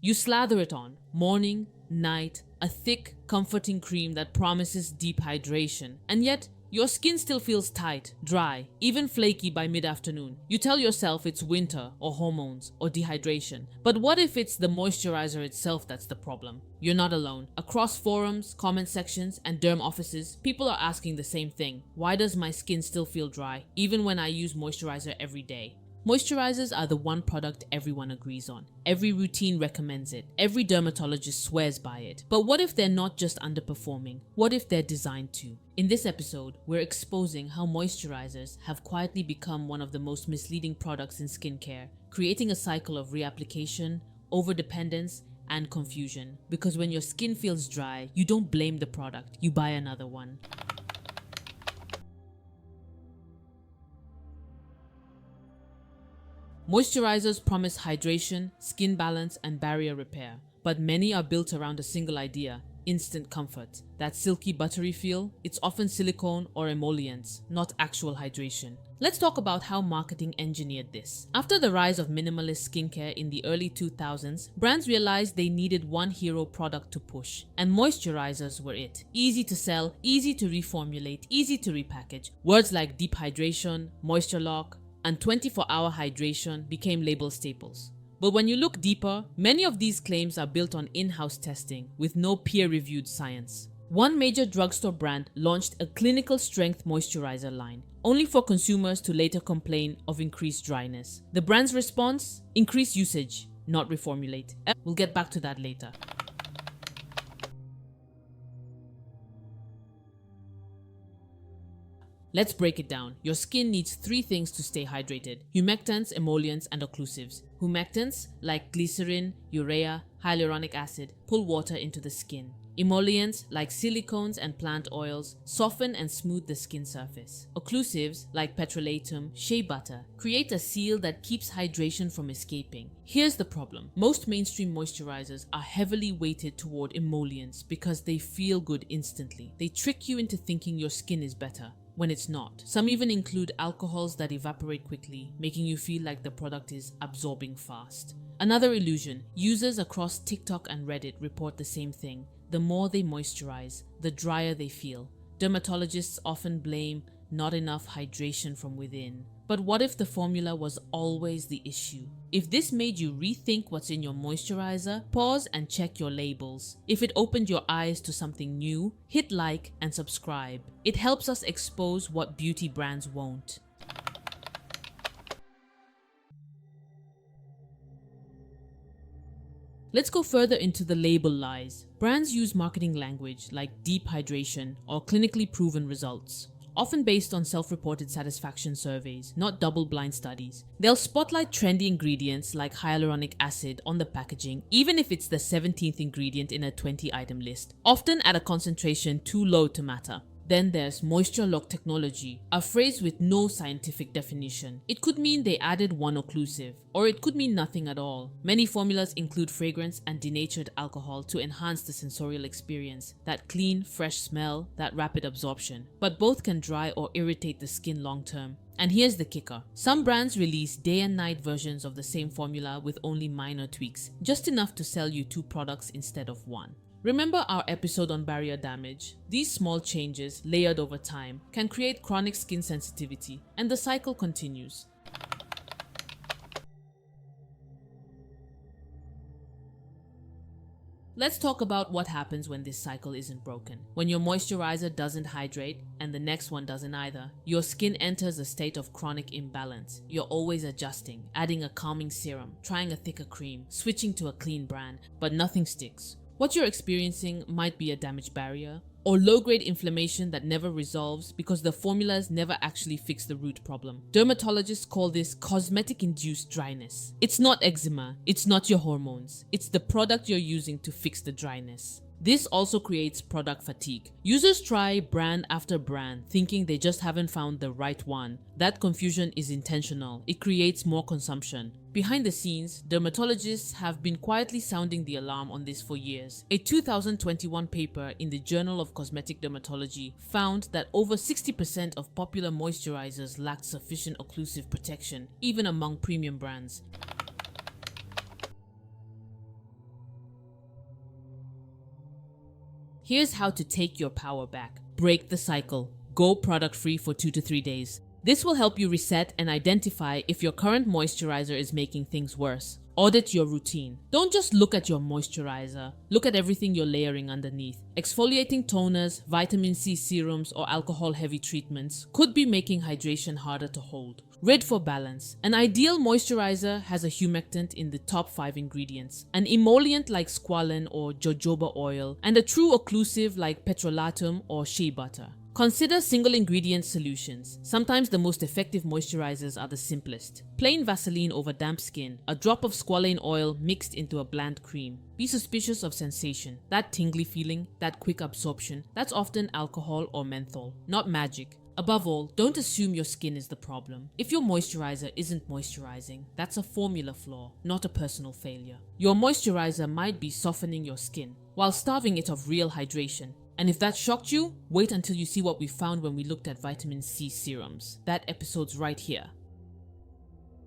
You slather it on, morning, night, a thick, comforting cream that promises deep hydration, and yet your skin still feels tight, dry, even flaky by mid-afternoon. You tell yourself it's winter or hormones or dehydration. But what if it's the moisturizer itself that's the problem? You're not alone. Across forums, comment sections, and derm offices, people are asking the same thing. Why does my skin still feel dry, even when I use moisturizer every day? Moisturizers are the one product everyone agrees on. Every routine recommends it. Every dermatologist swears by it. But what if they're not just underperforming? What if they're designed to? In this episode, we're exposing how moisturizers have quietly become one of the most misleading products in skincare, creating a cycle of reapplication, overdependence, and confusion. Because when your skin feels dry, you don't blame the product, you buy another one. Moisturizers promise hydration, skin balance, and barrier repair, but many are built around a single idea: instant comfort. That silky buttery feel, it's often silicone or emollients, not actual hydration. Let's talk about how marketing engineered this. After the rise of minimalist skincare in the early 2000s, brands realized they needed one hero product to push, and moisturizers were it. Easy to sell, easy to reformulate, easy to repackage. Words like deep hydration, moisture lock, and 24-hour hydration became label staples. But when you look deeper, many of these claims are built on in-house testing with no peer-reviewed science. One major drugstore brand launched a clinical strength moisturizer line, only for consumers to later complain of increased dryness. The brand's response? Increase usage, not reformulate. We'll get back to that later. Let's break it down. Your skin needs three things to stay hydrated: humectants, emollients, and occlusives. Humectants, like glycerin, urea, hyaluronic acid, pull water into the skin. Emollients, like silicones and plant oils, soften and smooth the skin surface. Occlusives, like petrolatum, shea butter, create a seal that keeps hydration from escaping. Here's the problem. Most mainstream moisturizers are heavily weighted toward emollients because they feel good instantly. They trick you into thinking your skin is better when it's not. Some even include alcohols that evaporate quickly, making you feel like the product is absorbing fast. Another illusion. Users across TikTok and Reddit report the same thing. The more they moisturize, the drier they feel. Dermatologists often blame not enough hydration from within. But what if the formula was always the issue? If this made you rethink what's in your moisturizer, pause and check your labels. If it opened your eyes to something new, hit like and subscribe. It helps us expose what beauty brands won't. Let's go further into the label lies. Brands use marketing language like deep hydration or clinically proven results, often based on self-reported satisfaction surveys, not double-blind studies. They'll spotlight trendy ingredients like hyaluronic acid on the packaging, even if it's the 17th ingredient in a 20-item list, often at a concentration too low to matter. Then there's moisture lock technology, a phrase with no scientific definition. It could mean they added one occlusive, or it could mean nothing at all. Many formulas include fragrance and denatured alcohol to enhance the sensorial experience, that clean, fresh smell, that rapid absorption. But both can dry or irritate the skin long term. And here's the kicker. Some brands release day and night versions of the same formula with only minor tweaks, just enough to sell you two products instead of one. Remember our episode on barrier damage? These small changes, layered over time, can create chronic skin sensitivity, and the cycle continues. Let's talk about what happens when this cycle isn't broken. When your moisturizer doesn't hydrate and the next one doesn't either, your skin enters a state of chronic imbalance. You're always adjusting, adding a calming serum, trying a thicker cream, switching to a clean brand, but nothing sticks. What you're experiencing might be a damaged barrier or low-grade inflammation that never resolves because the formulas never actually fix the root problem. Dermatologists call this cosmetic-induced dryness. It's not eczema, it's not your hormones, it's the product you're using to fix the dryness. This also creates product fatigue. Users try brand after brand, thinking they just haven't found the right one. That confusion is intentional. It creates more consumption. Behind the scenes, dermatologists have been quietly sounding the alarm on this for years. A 2021 paper in the Journal of Cosmetic Dermatology found that over 60% of popular moisturizers lacked sufficient occlusive protection, even among premium brands. Here's how to take your power back. Break the cycle. Go product free for 2 to 3 days. This will help you reset and identify if your current moisturizer is making things worse. Audit your routine. Don't just look at your moisturizer. Look at everything you're layering underneath. Exfoliating toners, vitamin C serums, or alcohol-heavy treatments could be making hydration harder to hold. Rid for balance. An ideal moisturizer has a humectant in the top 5 ingredients, an emollient like squalane or jojoba oil, and a true occlusive like petrolatum or shea butter. Consider single ingredient solutions. Sometimes the most effective moisturizers are the simplest. Plain Vaseline over damp skin, a drop of squalane oil mixed into a bland cream. Be suspicious of sensation. That tingly feeling, that quick absorption, that's often alcohol or menthol, not magic. Above all, don't assume your skin is the problem. If your moisturizer isn't moisturizing, that's a formula flaw, not a personal failure. Your moisturizer might be softening your skin while starving it of real hydration. And if that shocked you, wait until you see what we found when we looked at vitamin C serums. That episode's right here.